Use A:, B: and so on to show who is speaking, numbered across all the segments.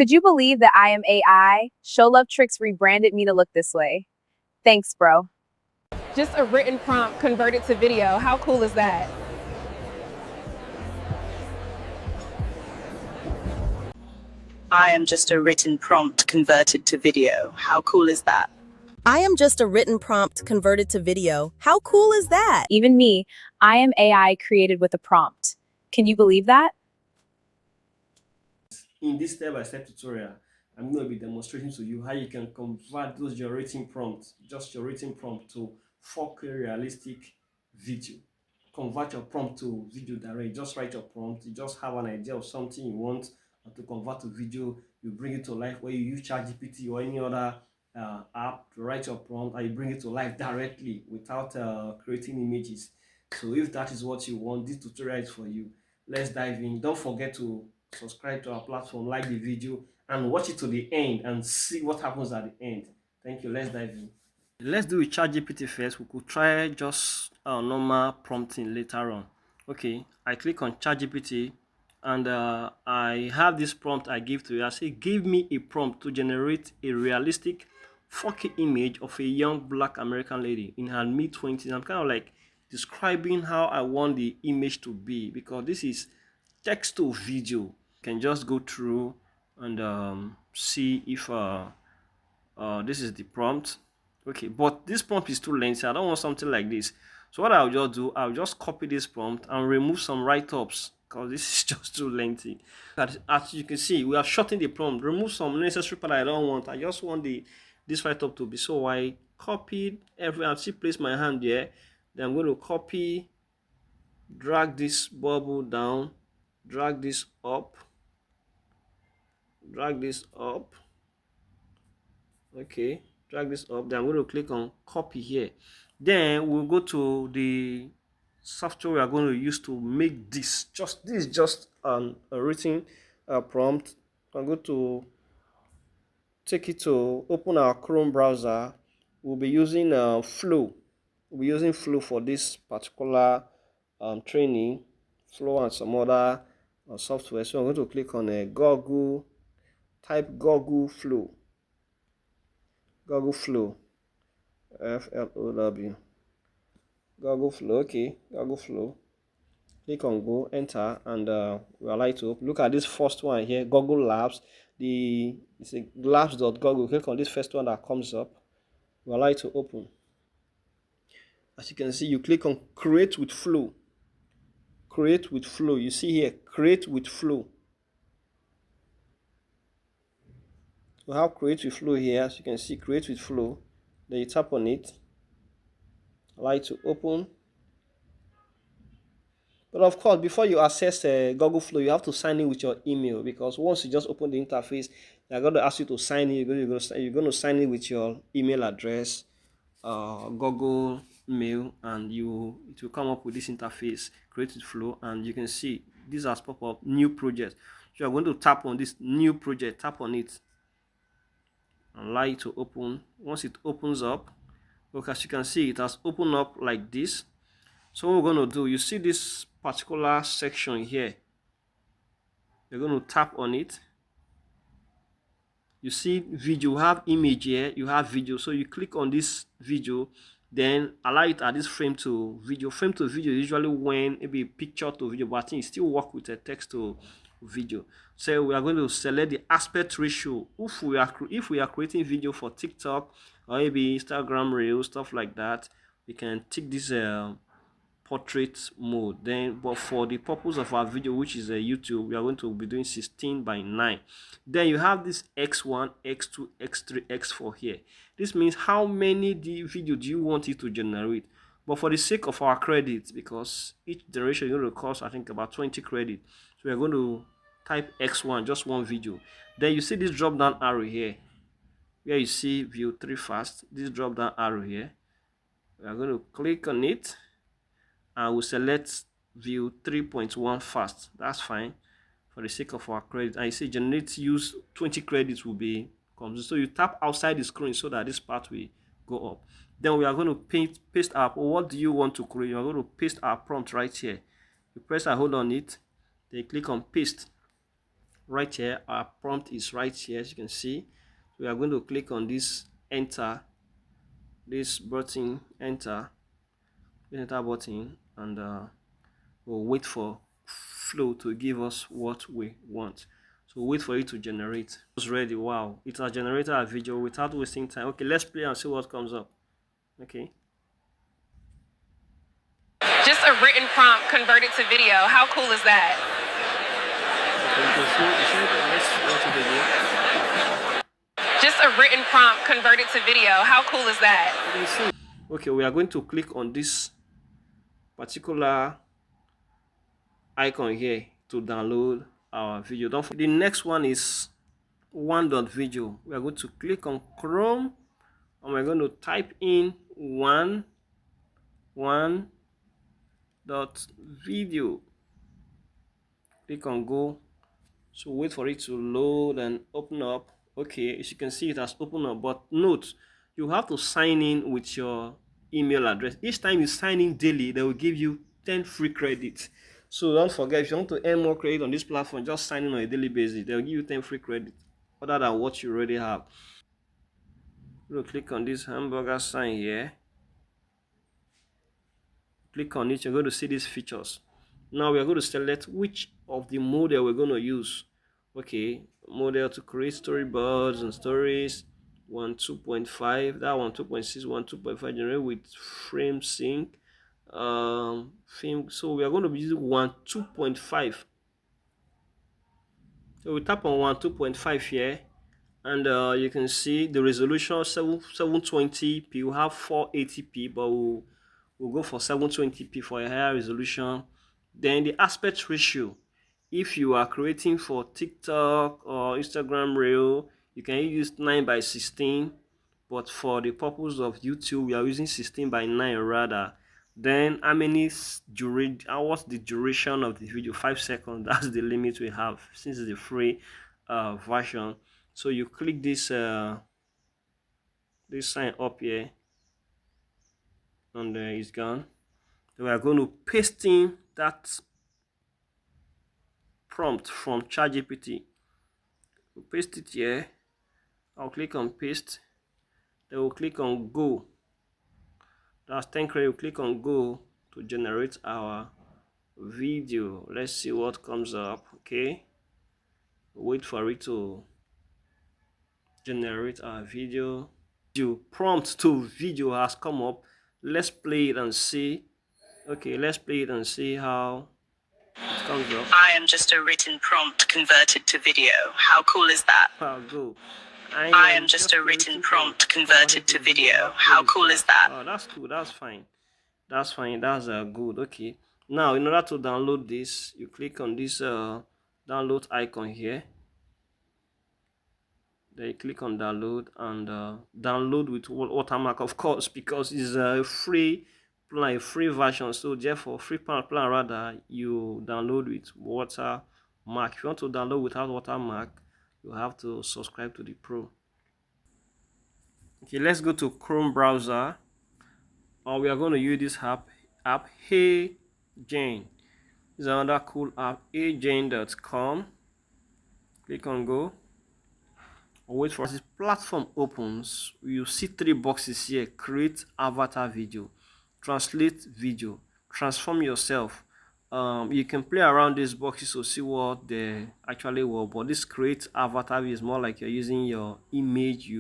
A: Could you believe that I am AI? Show Love Tricks rebranded me to look this way. Thanks, bro.
B: Just a written prompt converted to video. How cool is that?
C: I am just a written prompt converted to video. How cool is that?
D: I am just a written prompt converted to video. How cool is that?
A: Even me, I am AI created with a prompt. Can you believe that?
E: In this step-by-step tutorial, I'm going to be demonstrating to you how you can convert those your written prompts, just your written prompt, to 4K realistic video. Convert your prompt to video direct. Just write your prompt. You just have an idea of something you want to convert to video. You bring it to life, where you use ChatGPT or any other app to write your prompt, and you bring it to life directly without creating images. So if that is what you want, this tutorial is for you. Let's dive in. Don't forget to subscribe to our platform, like the video, and watch it to the end and see what happens at the end. Thank you. Let's dive in. Let's do with ChatGPT first. We could try just normal prompting later on. Okay, I click on ChatGPT, and I have this prompt I give to you. I say, give me a prompt to generate a realistic 4K image of a young black American lady in her mid-20s. I'm kind of like describing how I want the image to be, because this is text to video. You can just go through and see if this is the prompt. Okay, but this prompt is too lengthy. I don't want something like this. So what I'll just do, I'll just copy this prompt and remove some write-ups, because this is just too lengthy. As you can see, we have shortened the prompt, remove some necessary part I don't want. I just want this write-up to be. So I copied every, I'll see, place my hand there. Then I'm going to copy, drag this bubble down, drag this up, okay, drag this up. Then I'm going to click on copy here. Then we'll go to the software we are going to use to make this. This is just a written prompt. I'm going to take it to open our Chrome browser. We'll be using Flow. We'll be using Flow for this particular training. Flow and some other software. So I'm going to click on Google. Type Google Flow. Google Flow. FLOW. Google Flow. Okay, Google Flow. Click on go, enter, and we are like to look at this first one here, Google Labs. It's a labs.google. Click on this first one that comes up. We are like to open. As you can see, you click on create with flow. Create with flow. You see here, create with flow. We have create with flow here. As you can see, create with flow. Then you tap on it. Like to open. But of course, before you access Google Flow, you have to sign in with your email, because once you just open the interface, they're going to ask you to sign in. You're going to sign in with your email address, Google Mail, and it will come up with this interface, Create with Flow, and you can see this has pop up new project. So you're going to tap on this new project, tap on it, and like to open. Once it opens up, look, as you can see, it has opened up like this. So what we're going to do, you see this particular section here, you're going to tap on it. You see video, you have image here, you have video. So you click on this video, then allow it at this frame to video. Frame to video is usually when maybe picture to video, but I think it still work with a text to video. So we are going to select the aspect ratio. If we are creating video for TikTok or maybe Instagram Reels, stuff like that, we can tick this portrait mode. Then, but for the purpose of our video, which is a YouTube, we are going to be doing 16:9. Then you have this x1, x2, x3, x4 here. This means how many video do you want it to generate. But for the sake of our credits, because each generation is going to cost, I think, about 20 credits, so we are going to type x1, just one video. Then you see this drop down arrow here, where you see view 3 fast. This drop down arrow here, we are going to click on it, and we'll select view 3.1 fast. That's fine for the sake of our credit. And you see generate use 20 credits will be comes. So you tap outside the screen so that this part will go up. Then we are going to paste our, what do you want to create? You are going to paste our prompt right here. You press and hold on it, then you click on paste. right here. Our prompt is right here, as you can see. We are going to click on this enter, this button, enter button, and we'll wait for Flow to give us what we want. So we'll wait for it to generate. It's ready. Wow, it has generated a video without wasting time. Okay, let's play and see what comes up. Okay.
B: Just a written prompt converted to video. How cool is that?
E: Okay, you can see, let's watch the video.
B: Just a written prompt converted to video. How cool is that?
E: You can see. Okay, we are going to click on this particular icon here to download our video. Don't forget, the next one is one.video. We are going to click on Chrome and we're going to type in one dot video. Click on go. So wait for it to load and open up. Okay, as you can see, it has opened up, but note, you have to sign in with your email address. Each time you sign in daily, they will give you 10 free credits. So don't forget, if you want to earn more credit on this platform, just sign in on a daily basis. They'll give you 10 free credits other than what you already have. We'll click on this hamburger sign here. Click on it, you're going to see these features. Now we are going to select which of the model we're going to use. Okay, model to create storyboards and stories. 2.5, that one 2.6, 2.5 generate with frame sync. Film. So we are going to be using 2.5. So we tap on 2.5 here, and you can see the resolution 720p. We have 480p, but we'll go for 720p for a higher resolution. Then the aspect ratio, if you are creating for TikTok or Instagram Reel, you can use 9:16, but for the purpose of YouTube, we are using 16:9 rather. Then how many what's the duration of the video? 5 seconds. That's the limit we have since it's a free version. So you click this sign up here, and it's gone. We are going to paste in that prompt from ChatGPT. We'll paste it here. I'll click on paste. Then we'll click on go. That's 10 credit. We'll click on go to generate our video. Let's see what comes up. Okay, wait for it to generate our video. Prompt to video has come up. Let's play it and see. Okay, let's play it and see how it comes up.
C: I am just a written prompt converted to video. How cool is that?
E: I'll go.
C: I am just a written prompt converted to video. How cool is that?
E: Oh, that's cool. That's fine. That's fine. That's good. Okay. Now, in order to download this, you click on this download icon here. Then you click on download and download with watermark, of course, because it's a free plan, free version. So therefore, free plan rather, you download with watermark. If you want to download without watermark, you have to subscribe to the Pro. Okay, let's go to Chrome browser. We are going to use this app Hey Jane. It's another cool app, aijane.com. Click on go. Wait for this platform opens. You see 3 boxes here: create avatar video, translate video, transform yourself. You can play around these boxes to see what they actually were, but this create avatar video is more like you're using your image.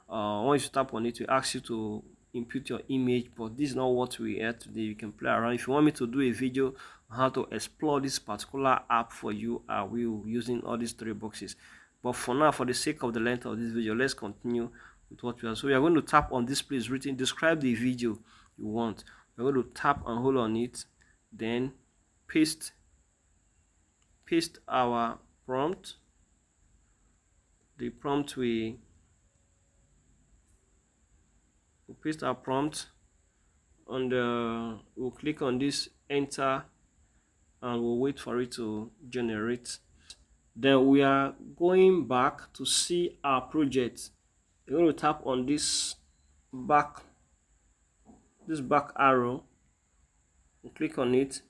E: Once you tap on it, it asks you to input your image, but this is not what we are today. You can play around. If you want me to do a video on how to explore this particular app for you, I will using all these 3 boxes. But for now, for the sake of the length of this video, let's continue with what we are. So we are going to tap on this place written describe the video you want. We're going to tap and hold on it, then paste our prompt. The prompt we'll paste our prompt, and we'll click on this enter, and we'll wait for it to generate. Then we are going back to see our project. We're going to tap on this back arrow and click on it.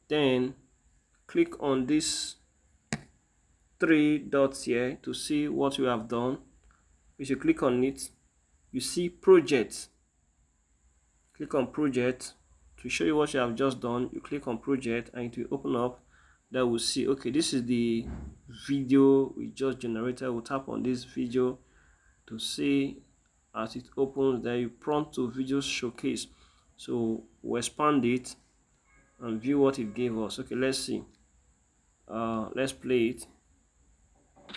E: Then click on this three dots here to see what you have done. If you click on it, you see project. Click on project to show you what you have just done. You click on project and it will open up. That will see, okay, this is the video we just generated. We'll tap on this video to see as it opens. Then you prompt to video showcase. So we'll expand it and view what it gave us. Okay, let's see. Let's play it.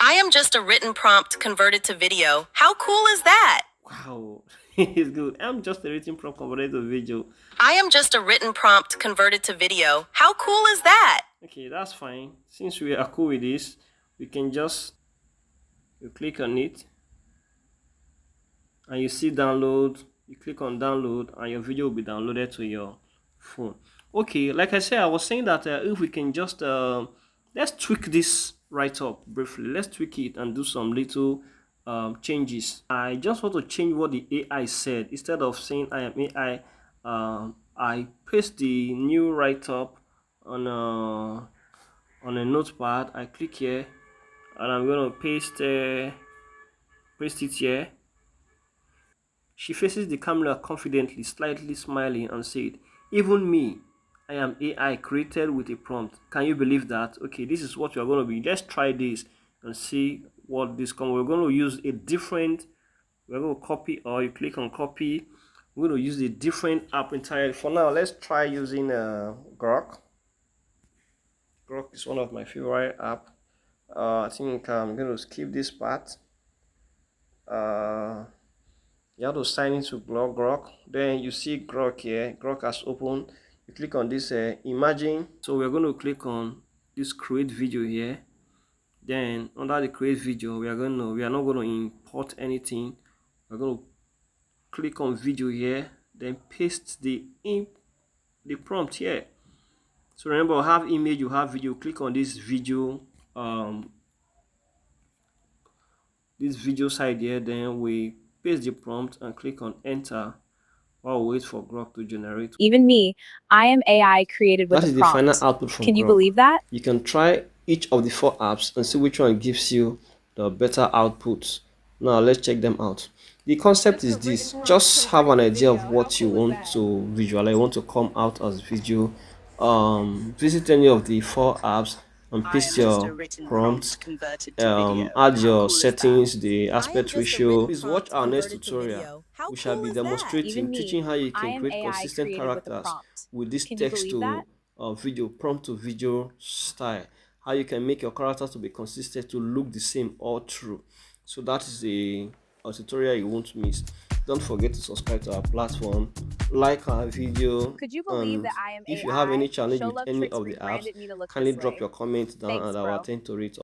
D: I am just a written prompt converted to video. How cool is that?
E: Wow, it's good. I'm just a written prompt converted to video.
D: I am just a written prompt converted to video. How cool is that?
E: Okay, that's fine. Since we are cool with this, we can just click on it and you see download. You click on download and your video will be downloaded to your phone. Okay, like I said, I was saying that if we can just let's tweak this right up briefly. Let's tweak it and do some little changes. I just want to change what the AI said. Instead of saying I am AI, I paste the new write-up on a notepad. I click here and I'm going to paste it here. She faces the camera confidently, slightly smiling, and said, "Even me, I am AI created with a prompt. Can you believe that?" Okay, this is what we are going to be. Let's try this and see what this comes. We're going to use a different, we're going to copy, or you click on copy. We're going to use a different app entirely. For now, let's try using Grok. Grok is one of my favorite app. I think I'm going to skip this part. You have to sign into Grok. Then you see Grok here. Grok has opened. You click on this imagine. So we're going to click on this create video here. Then under the create video, we are not going to import anything. We're going to click on video here, then paste the prompt here. So remember, have image, you have video. Click on this video side here, then we paste the prompt and click on enter while we wait for Grok to generate.
A: Even me, I am AI created with
E: That
A: a
E: is the
A: prompt.
E: final output from
A: Can you
E: Grok.
A: believe that?
E: You can try each of the 4 apps and see which one gives you the better outputs. Now let's check them out. The concept is this: just have an idea of what you want to visualize, you want to come out as video. Visit any of the 4 apps and paste your prompts, add your settings, the aspect ratio. Please watch our next tutorial. We shall be demonstrating, teaching how you can create consistent characters with this text to video, prompt to video style. How you can make your characters to be consistent, to look the same all through. So that is a tutorial you won't miss. Don't forget to subscribe to our platform, like our video.
A: Could you believe
E: and
A: that I am
E: if
A: AI?
E: you have any challenge
A: Show
E: with
A: Love
E: any
A: Tricks
E: of the apps,
A: rebranded me to look
E: kindly
A: this
E: drop
A: way.
E: your comments down
A: Thanks,
E: and I will
A: bro.
E: attend to it.